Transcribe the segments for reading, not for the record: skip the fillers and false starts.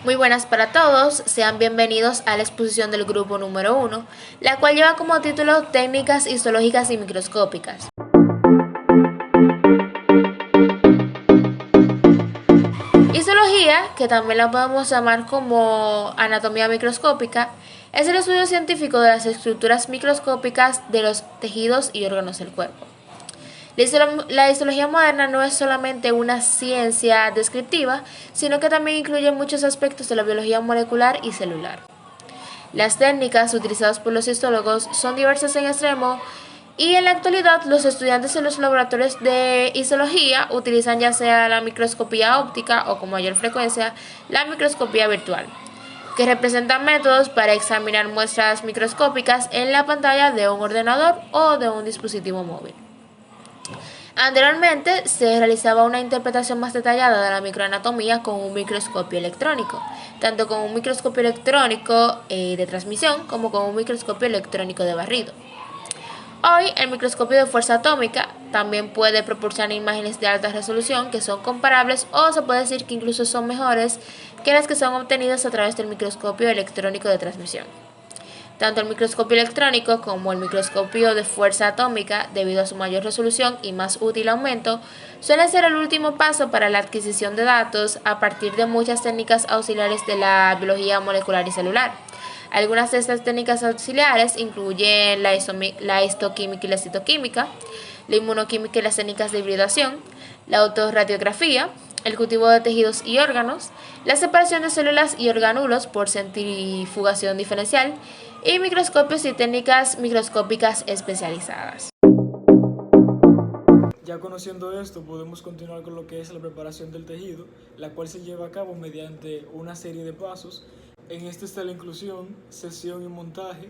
Muy buenas para todos, sean bienvenidos a la exposición del grupo número 1, la cual lleva como título Técnicas histológicas y microscópicas. Histología, que también la podemos llamar como anatomía microscópica, es el estudio científico de las estructuras microscópicas de los tejidos y órganos del cuerpo. La histología moderna no es solamente una ciencia descriptiva, sino que también incluye muchos aspectos de la biología molecular y celular. Las técnicas utilizadas por los histólogos son diversas en extremo y en la actualidad los estudiantes en los laboratorios de histología utilizan ya sea la microscopía óptica o con mayor frecuencia la microscopía virtual, que representan métodos para examinar muestras microscópicas en la pantalla de un ordenador o de un dispositivo móvil. Anteriormente se realizaba una interpretación más detallada de la microanatomía con un microscopio electrónico, tanto con un microscopio electrónico de transmisión como con un microscopio electrónico de barrido. Hoy, el microscopio de fuerza atómica también puede proporcionar imágenes de alta resolución que son comparables o se puede decir que incluso son mejores que las que son obtenidas a través del microscopio electrónico de transmisión. Tanto el microscopio electrónico como el microscopio de fuerza atómica, debido a su mayor resolución y más útil aumento, suelen ser el último paso para la adquisición de datos a partir de muchas técnicas auxiliares de la biología molecular y celular. Algunas de estas técnicas auxiliares incluyen la histoquímica y la citoquímica, la inmunoquímica y las técnicas de hibridación, la autorradiografía, el cultivo de tejidos y órganos, la separación de células y orgánulos por centrifugación diferencial y microscopios y técnicas microscópicas especializadas. Ya conociendo esto, podemos continuar con lo que es la preparación del tejido, la cual se lleva a cabo mediante una serie de pasos. En este está la inclusión, sesión y montaje,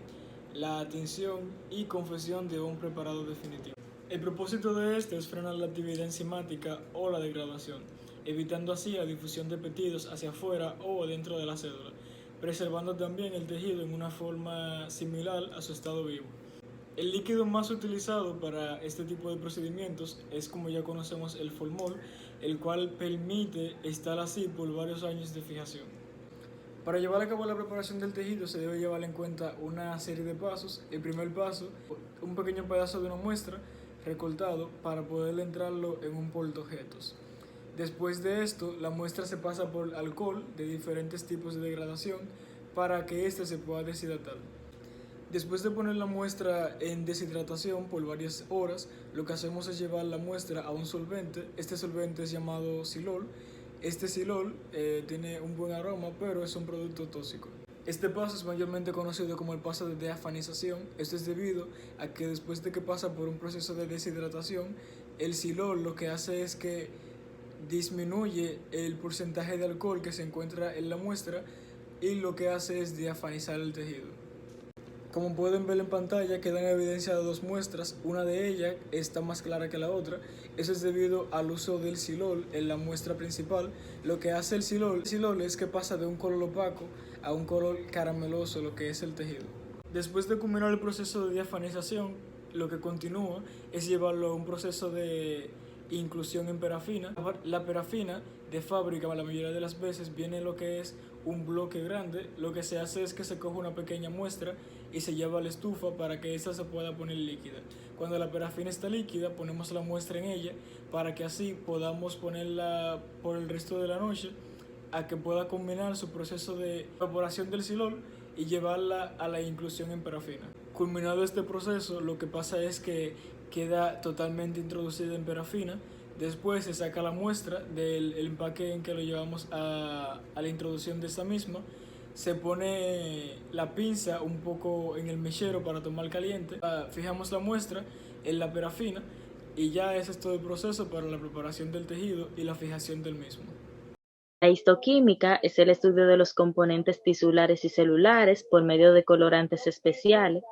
la tinción y confección de un preparado definitivo. El propósito de este es frenar la actividad enzimática o la degradación, evitando así la difusión de peptidos hacia afuera o dentro de la célula, preservando también el tejido en una forma similar a su estado vivo. El líquido más utilizado para este tipo de procedimientos es, como ya conocemos, el formol, el cual permite estar así por varios años de fijación. Para llevar a cabo la preparación del tejido se debe llevar en cuenta una serie de pasos. El primer paso, un pequeño pedazo de una muestra recortado para poder entrarlo en un portaobjetos. Después de esto, la muestra se pasa por alcohol de diferentes tipos de degradación para que éste se pueda deshidratar. Después de poner la muestra en deshidratación por varias horas, lo que hacemos es llevar la muestra a un solvente. Este solvente es llamado silol. Este silol tiene un buen aroma, pero es un producto tóxico. Este paso es mayormente conocido como el paso de diafanización. Esto es debido a que después de que pasa por un proceso de deshidratación, el silol lo que hace es que disminuye el porcentaje de alcohol que se encuentra en la muestra y lo que hace es diafanizar el tejido. Como pueden ver en pantalla, quedan evidenciadas dos muestras, una de ellas está más clara que la otra. Eso es debido al uso del silol en la muestra principal. Lo que hace el silol es que pasa de un color opaco a un color carameloso, lo que es el tejido. Después de culminar el proceso de diafanización, lo que continúa es llevarlo a un proceso de inclusión en parafina. La parafina de fábrica la mayoría de las veces viene lo que es un bloque grande. Lo que se hace es que se coge una pequeña muestra y se lleva a la estufa para que ésta se pueda poner líquida. Cuando la parafina está líquida, ponemos la muestra en ella para que así podamos ponerla por el resto de la noche a que pueda combinar su proceso de evaporación del silol y llevarla a la inclusión en parafina. Culminado este proceso, lo que pasa es que queda totalmente introducida en parafina. Después se saca la muestra del empaque en que lo llevamos a la introducción de esta misma. Se pone la pinza un poco en el mechero para tomar caliente. Fijamos la muestra en la parafina y ya ese es todo el proceso para la preparación del tejido y la fijación del mismo. La histoquímica es el estudio de los componentes tisulares y celulares por medio de colorantes especiales.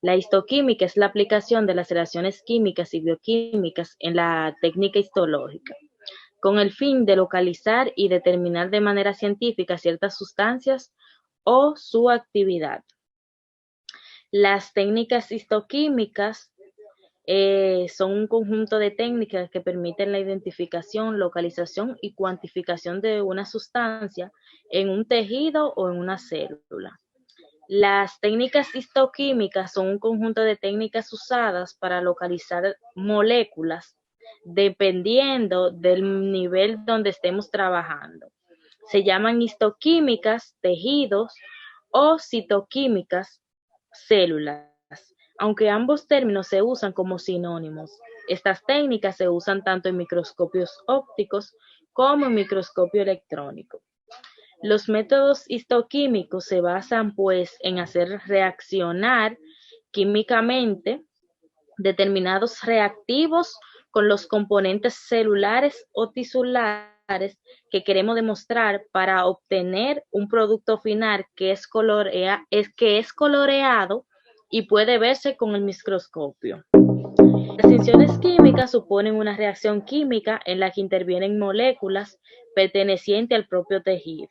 La histoquímica es la aplicación de las reacciones químicas y bioquímicas en la técnica histológica, con el fin de localizar y determinar de manera científica ciertas sustancias o su actividad. Las técnicas histoquímicas Son un conjunto de técnicas que permiten la identificación, localización y cuantificación de una sustancia en un tejido o en una célula. Las técnicas histoquímicas son un conjunto de técnicas usadas para localizar moléculas dependiendo del nivel donde estemos trabajando. Se llaman histoquímicas, tejidos, o citoquímicas, células, aunque ambos términos se usan como sinónimos. Estas técnicas se usan tanto en microscopios ópticos como en microscopio electrónico. Los métodos histoquímicos se basan pues en hacer reaccionar químicamente determinados reactivos con los componentes celulares o tisulares que queremos demostrar para obtener un producto final que es coloreado y puede verse con el microscopio. Las reacciones químicas suponen una reacción química en la que intervienen moléculas pertenecientes al propio tejido.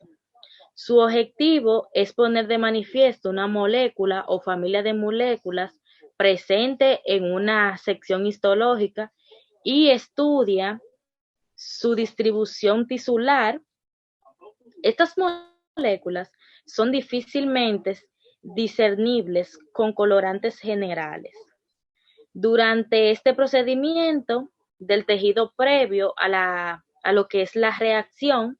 Su objetivo es poner de manifiesto una molécula o familia de moléculas presente en una sección histológica y estudia su distribución tisular. Estas moléculas son difícilmente discernibles con colorantes generales. Durante este procedimiento del tejido previo a lo que es la reacción,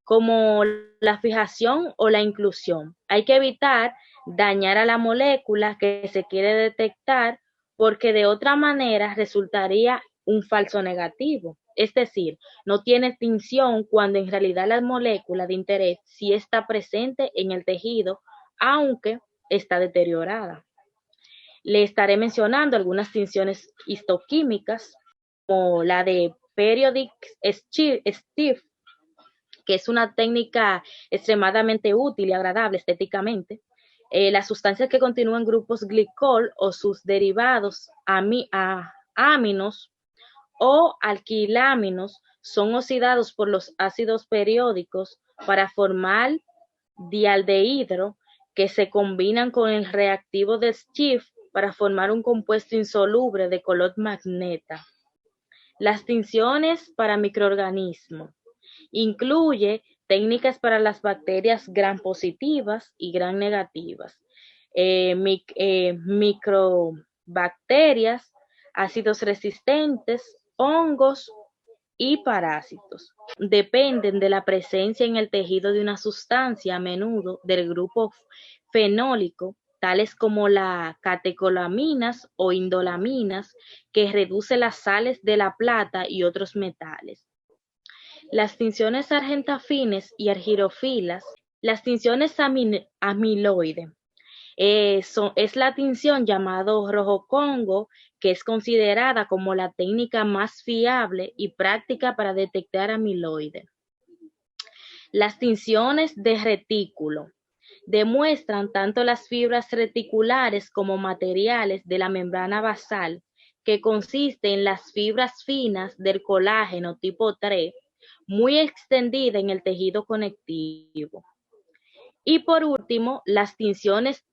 como la fijación o la inclusión, hay que evitar dañar a la molécula que se quiere detectar porque de otra manera resultaría un falso negativo. Es decir, no tiene tinción cuando en realidad la molécula de interés sí está presente en el tejido, aunque está deteriorada. Le estaré mencionando algunas tinciones histoquímicas, como la de Periodic Stiff, que es una técnica extremadamente útil y agradable estéticamente. Las sustancias que continúan grupos glicol o sus derivados aminos o alquilaminos son oxidados por los ácidos periódicos para formar dialdehidro, que se combinan con el reactivo de Schiff para formar un compuesto insoluble de color magneta. Las tinciones para microorganismos incluye técnicas para las bacterias gram positivas y gram negativas, microbacterias, ácidos resistentes, hongos y parásitos. Dependen de la presencia en el tejido de una sustancia, a menudo del grupo fenólico, tales como las catecolaminas o indolaminas, que reduce las sales de la plata y otros metales. Las tinciones argentafines y argirofilas. Las tinciones amiloide es la tinción llamado rojo Congo, que es considerada como la técnica más fiable y práctica para detectar amiloide. Las tinciones de retículo demuestran tanto las fibras reticulares como materiales de la membrana basal, que consiste en las fibras finas del colágeno tipo 3, muy extendida en el tejido conectivo. Y por último, las tinciones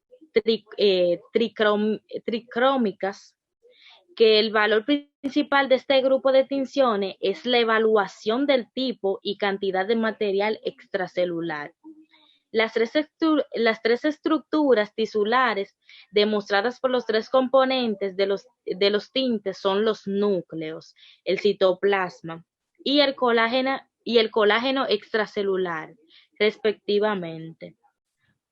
tricrómicas, que el valor principal de este grupo de tinciones es la evaluación del tipo y cantidad de material extracelular. Las tres estructuras tisulares demostradas por los tres componentes de los tintes son los núcleos, el citoplasma y el colágeno extracelular, respectivamente.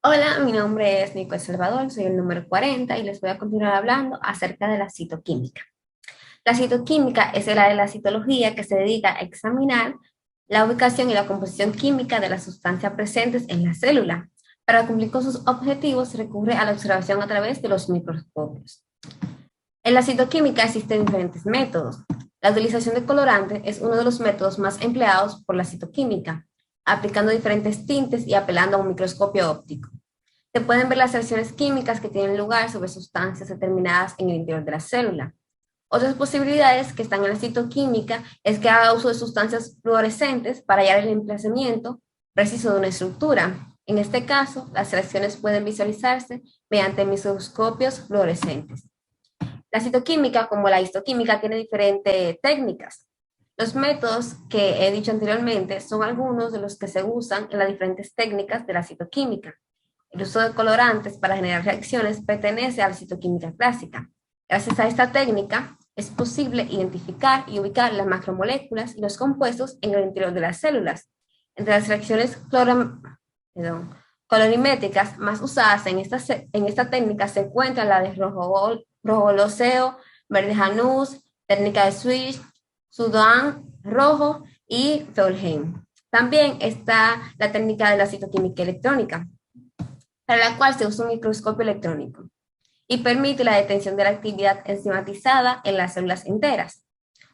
Hola, mi nombre es Nico Salvador, soy el número 40 y les voy a continuar hablando acerca de la citoquímica. La citoquímica es el área de la citología que se dedica a examinar la ubicación y la composición química de las sustancias presentes en la célula. Para cumplir con sus objetivos se recurre a la observación a través de los microscopios. En la citoquímica existen diferentes métodos. La utilización de colorantes es uno de los métodos más empleados por la citoquímica, aplicando diferentes tintes y apelando a un microscopio óptico. Se pueden ver las reacciones químicas que tienen lugar sobre sustancias determinadas en el interior de la célula. Otras posibilidades que están en la citoquímica es que haga uso de sustancias fluorescentes para hallar el emplazamiento preciso de una estructura. En este caso, las reacciones pueden visualizarse mediante microscopios fluorescentes. La citoquímica, como la histoquímica, tiene diferentes técnicas. Los métodos que he dicho anteriormente son algunos de los que se usan en las diferentes técnicas de la citoquímica. El uso de colorantes para generar reacciones pertenece a la citoquímica clásica. Gracias a esta técnica es posible identificar y ubicar las macromoléculas y los compuestos en el interior de las células. Entre las reacciones colorimétricas más usadas en esta técnica se encuentra la de rojo-oloseo, verde-Janus, técnica de Switch, Sudán rojo y Feulheim. También está la técnica de la citoquímica electrónica, para la cual se usa un microscopio electrónico y permite la detección de la actividad enzimatizada en las células enteras.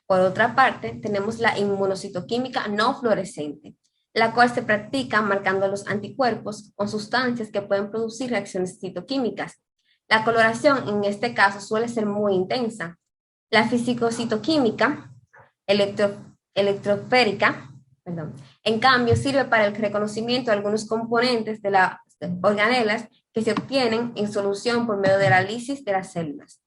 Por otra parte, tenemos la inmunocitoquímica no fluorescente, la cual se practica marcando los anticuerpos con sustancias que pueden producir reacciones citoquímicas. La coloración en este caso suele ser muy intensa. La fisicocitoquímica electrosférica, en cambio, sirve para el reconocimiento de algunos componentes de las organelas que se obtienen en solución por medio de la lisis de las células.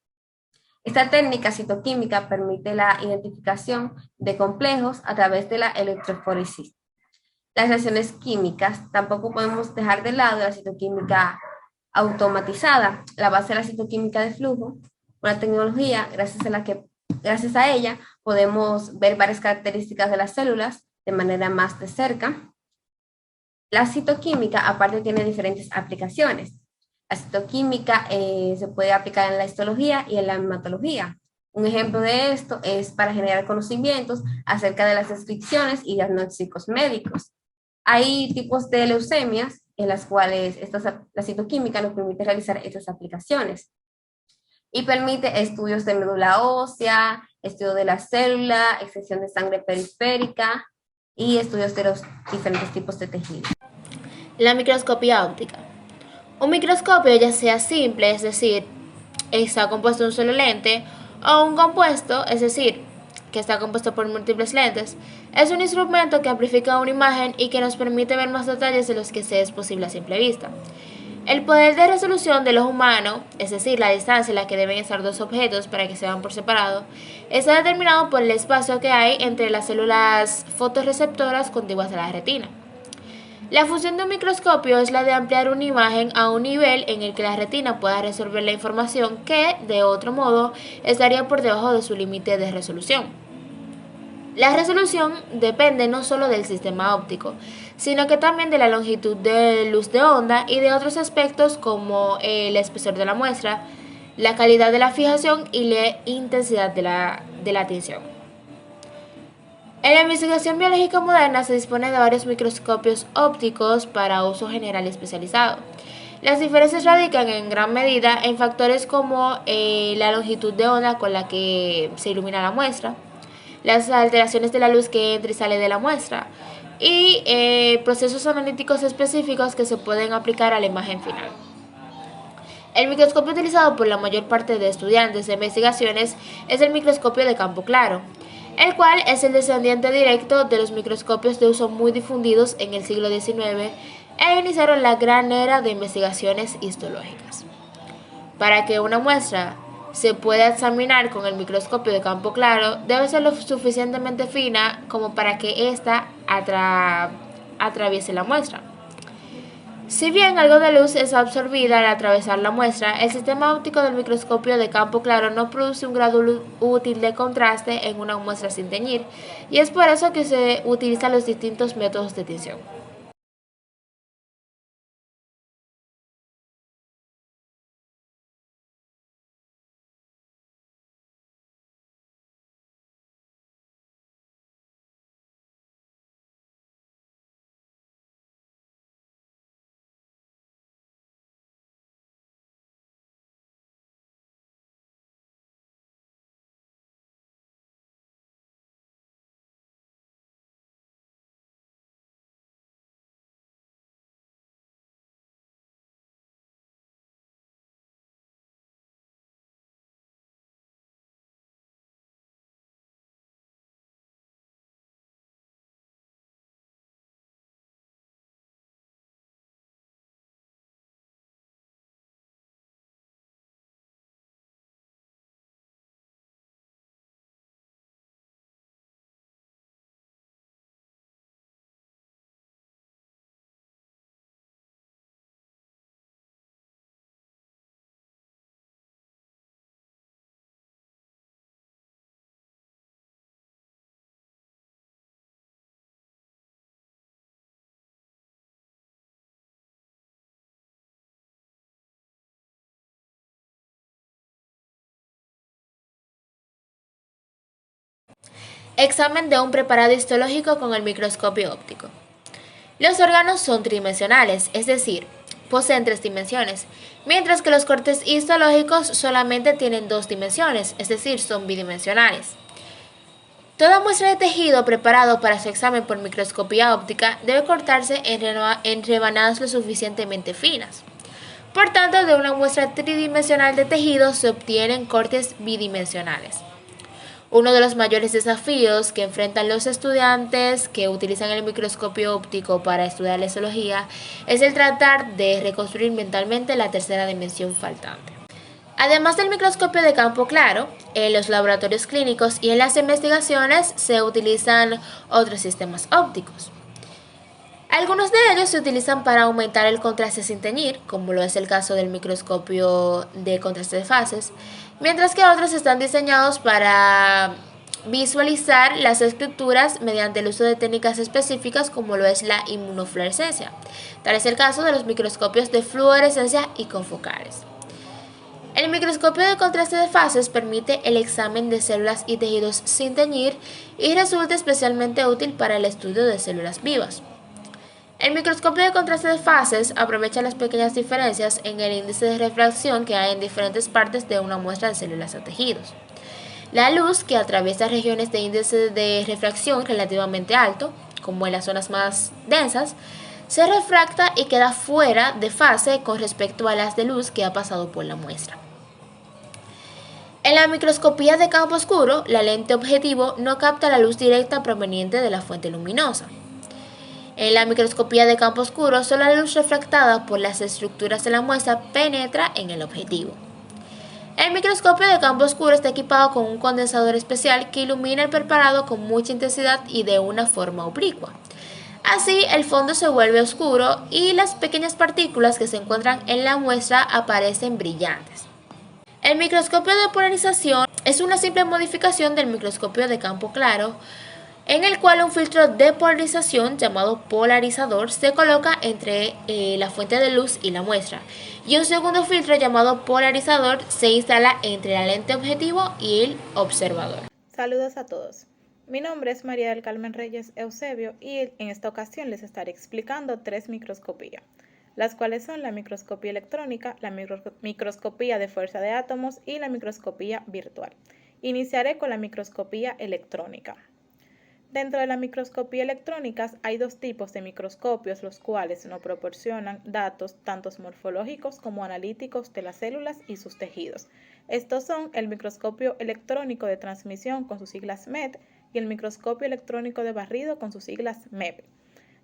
Esta técnica citoquímica permite la identificación de complejos a través de la electroforesis. Las reacciones químicas, tampoco podemos dejar de lado la citoquímica automatizada, la base de la citoquímica de flujo, una tecnología gracias a ella podemos ver varias características de las células de manera más de cerca. La citoquímica aparte tiene diferentes aplicaciones. La citoquímica se puede aplicar en la histología y en la hematología. Un ejemplo de esto es para generar conocimientos acerca de las descripciones y diagnósticos médicos. Hay tipos de leucemias en las cuales la citoquímica nos permite realizar estas aplicaciones y permite estudios de médula ósea, estudio de la célula, extracción de sangre periférica y estudios de los diferentes tipos de tejidos. La microscopía óptica. Un microscopio, ya sea simple, es decir, está compuesto de un solo lente, o un compuesto, es decir, que está compuesto por múltiples lentes, es un instrumento que amplifica una imagen y que nos permite ver más detalles de los que se es posible a simple vista. El poder de resolución del ojo humano, es decir, la distancia en la que deben estar dos objetos para que se vean por separado, está determinado por el espacio que hay entre las células fotorreceptoras contiguas a la retina. La función de un microscopio es la de ampliar una imagen a un nivel en el que la retina pueda resolver la información que, de otro modo, estaría por debajo de su límite de resolución. La resolución depende no solo del sistema óptico, sino que también de la longitud de luz de onda y de otros aspectos como el espesor de la muestra, la calidad de la fijación y la intensidad de la tinción. En la investigación biológica moderna se dispone de varios microscopios ópticos para uso general y especializado. Las diferencias radican en gran medida en factores como la longitud de onda con la que se ilumina la muestra, las alteraciones de la luz que entra y sale de la muestra y procesos analíticos específicos que se pueden aplicar a la imagen final. El microscopio utilizado por la mayor parte de estudiantes de investigaciones es el microscopio de campo claro, el cual es el descendiente directo de los microscopios de uso muy difundidos en el siglo XIX e iniciaron la gran era de investigaciones histológicas. Para que una muestra se pueda examinar con el microscopio de campo claro, debe ser lo suficientemente fina como para que ésta atraviese la muestra. Si bien algo de luz es absorbida al atravesar la muestra, el sistema óptico del microscopio de campo claro no produce un grado útil de contraste en una muestra sin teñir, y es por eso que se utilizan los distintos métodos de tinción. Examen de un preparado histológico con el microscopio óptico. Los órganos son tridimensionales, es decir, poseen 3 dimensiones, mientras que los cortes histológicos solamente tienen 2 dimensiones, es decir, son bidimensionales. Toda muestra de tejido preparado para su examen por microscopía óptica debe cortarse en rebanadas lo suficientemente finas. Por tanto, de una muestra tridimensional de tejido se obtienen cortes bidimensionales. Uno de los mayores desafíos que enfrentan los estudiantes que utilizan el microscopio óptico para estudiar la histología es el tratar de reconstruir mentalmente la tercera dimensión faltante. Además del microscopio de campo claro, en los laboratorios clínicos y en las investigaciones se utilizan otros sistemas ópticos. Algunos de ellos se utilizan para aumentar el contraste sin teñir, como lo es el caso del microscopio de contraste de fases, mientras que otros están diseñados para visualizar las estructuras mediante el uso de técnicas específicas como lo es la inmunofluorescencia. Tal es el caso de los microscopios de fluorescencia y confocales. El microscopio de contraste de fases permite el examen de células y tejidos sin teñir y resulta especialmente útil para el estudio de células vivas. El microscopio de contraste de fases aprovecha las pequeñas diferencias en el índice de refracción que hay en diferentes partes de una muestra de células o tejidos. La luz, que atraviesa regiones de índice de refracción relativamente alto, como en las zonas más densas, se refracta y queda fuera de fase con respecto a las de luz que ha pasado por la muestra. En la microscopía de campo oscuro, la lente objetivo no capta la luz directa proveniente de la fuente luminosa. En la microscopía de campo oscuro, solo la luz refractada por las estructuras de la muestra penetra en el objetivo. El microscopio de campo oscuro está equipado con un condensador especial que ilumina el preparado con mucha intensidad y de una forma oblicua. Así, el fondo se vuelve oscuro y las pequeñas partículas que se encuentran en la muestra aparecen brillantes. El microscopio de polarización es una simple modificación del microscopio de campo claro, en el cual un filtro de polarización llamado polarizador se coloca entre la fuente de luz y la muestra, y un segundo filtro llamado polarizador se instala entre la lente objetivo y el observador. Saludos a todos. Mi nombre es María del Carmen Reyes Eusebio y en esta ocasión les estaré explicando 3 microscopías, las cuales son la microscopía electrónica, la microscopía de fuerza de átomos y la microscopía virtual. Iniciaré con la microscopía electrónica. Dentro de la microscopía electrónica hay 2 tipos de microscopios, los cuales nos proporcionan datos tanto morfológicos como analíticos de las células y sus tejidos. Estos son el microscopio electrónico de transmisión con sus siglas MET y el microscopio electrónico de barrido con sus siglas MEB.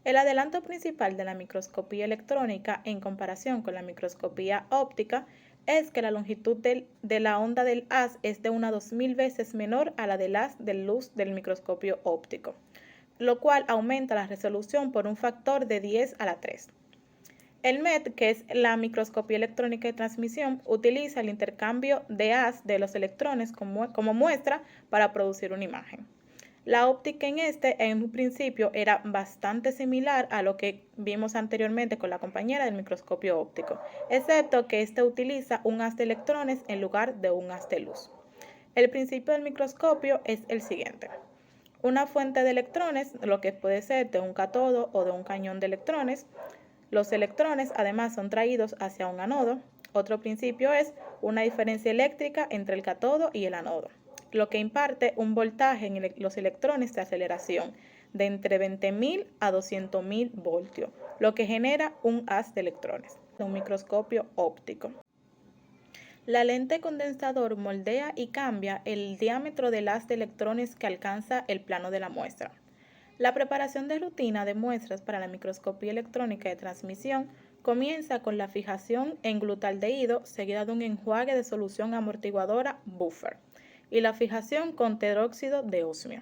El adelanto principal de la microscopía electrónica en comparación con la microscopía óptica es que la longitud de la onda del haz es de unas 2000 veces menor a la del haz de luz del microscopio óptico, lo cual aumenta la resolución por un factor de 10 a la 3. El MET, que es la microscopía electrónica de transmisión, utiliza el intercambio de haz de los electrones como muestra para producir una imagen. La óptica en un principio era bastante similar a lo que vimos anteriormente con la compañera del microscopio óptico, excepto que este utiliza un haz de electrones en lugar de un haz de luz. El principio del microscopio es el siguiente. Una fuente de electrones, lo que puede ser de un cátodo o de un cañón de electrones. Los electrones además son traídos hacia un anodo. Otro principio es una diferencia eléctrica entre el cátodo y el anodo, lo que imparte un voltaje en los electrones de aceleración de entre 20.000 a 200.000 voltios, lo que genera un haz de electrones, un microscopio óptico. La lente condensador moldea y cambia el diámetro del haz de electrones que alcanza el plano de la muestra. La preparación de rutina de muestras para la microscopía electrónica de transmisión comienza con la fijación en glutaldehído seguida de un enjuague de solución amortiguadora buffer y la fijación con teróxido de osmio.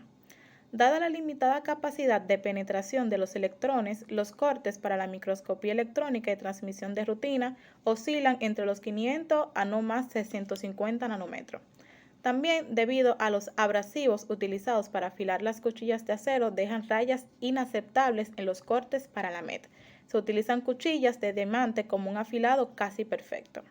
Dada la limitada capacidad de penetración de los electrones, los cortes para la microscopía electrónica de transmisión de rutina oscilan entre los 500 a no más de 150 nanómetros. También, debido a los abrasivos utilizados para afilar las cuchillas de acero, dejan rayas inaceptables en los cortes para la MET. Se utilizan cuchillas de diamante como un afilado casi perfecto.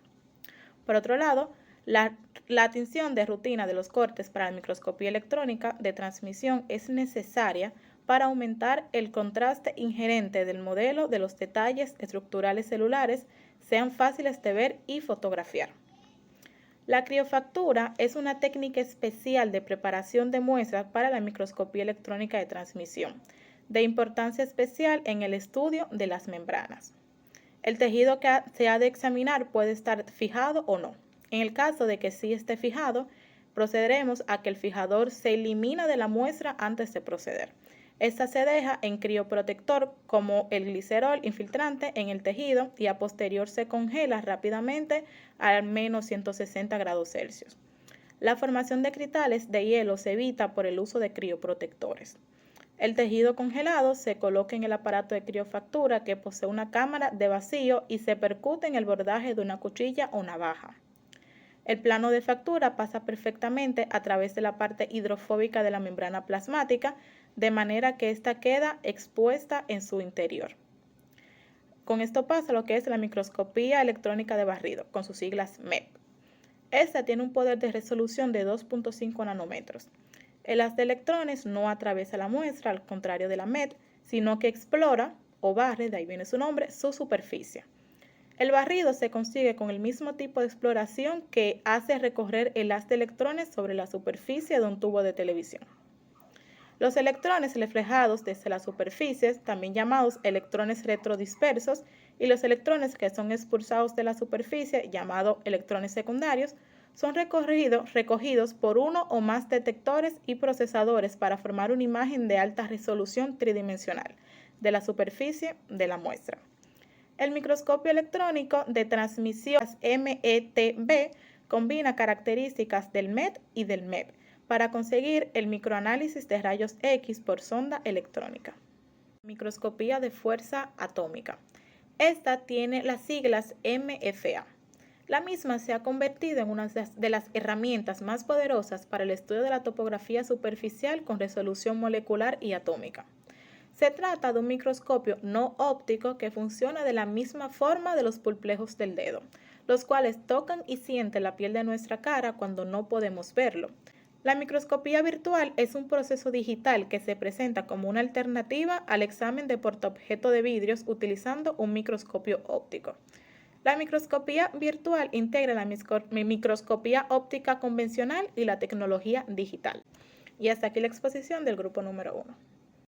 Por otro lado, La tinción de rutina de los cortes para la microscopía electrónica de transmisión es necesaria para aumentar el contraste inherente del modelo de los detalles estructurales celulares sean fáciles de ver y fotografiar. La criofactura es una técnica especial de preparación de muestras para la microscopía electrónica de transmisión, de importancia especial en el estudio de las membranas. El tejido que se ha de examinar puede estar fijado o no. En el caso de que sí esté fijado, procederemos a que el fijador se elimina de la muestra antes de proceder. Esta se deja en crioprotector como el glicerol infiltrante en el tejido y a posterior se congela rápidamente a menos 160 grados Celsius. La formación de cristales de hielo se evita por el uso de crioprotectores. El tejido congelado se coloca en el aparato de criofactura que posee una cámara de vacío y se percute en el bordaje de una cuchilla o navaja. El plano de factura pasa perfectamente a través de la parte hidrofóbica de la membrana plasmática, de manera que ésta queda expuesta en su interior. Con esto pasa lo que es la microscopía electrónica de barrido, con sus siglas MEP. Esta tiene un poder de resolución de 2.5 nanómetros. El haz de electrones no atraviesa la muestra, al contrario de la MEP, sino que explora o barre, de ahí viene su nombre, su superficie. El barrido se consigue con el mismo tipo de exploración que hace recorrer el haz de electrones sobre la superficie de un tubo de televisión. Los electrones reflejados desde las superficies, también llamados electrones retrodispersos, y los electrones que son expulsados de la superficie, llamados electrones secundarios, son recogidos por uno o más detectores y procesadores para formar una imagen de alta resolución tridimensional de la superficie de la muestra. El microscopio electrónico de transmisión METB combina características del MET y del MEP para conseguir el microanálisis de rayos X por sonda electrónica. Microscopía de fuerza atómica. Esta tiene las siglas MFA. La misma se ha convertido en una de las herramientas más poderosas para el estudio de la topografía superficial con resolución molecular y atómica. Se trata de un microscopio no óptico que funciona de la misma forma de los pulpejos del dedo, los cuales tocan y sienten la piel de nuestra cara cuando no podemos verlo. La microscopía virtual es un proceso digital que se presenta como una alternativa al examen de portaobjeto de vidrios utilizando un microscopio óptico. La microscopía virtual integra la microscopía óptica convencional y la tecnología digital. Y hasta aquí la exposición del grupo número 1.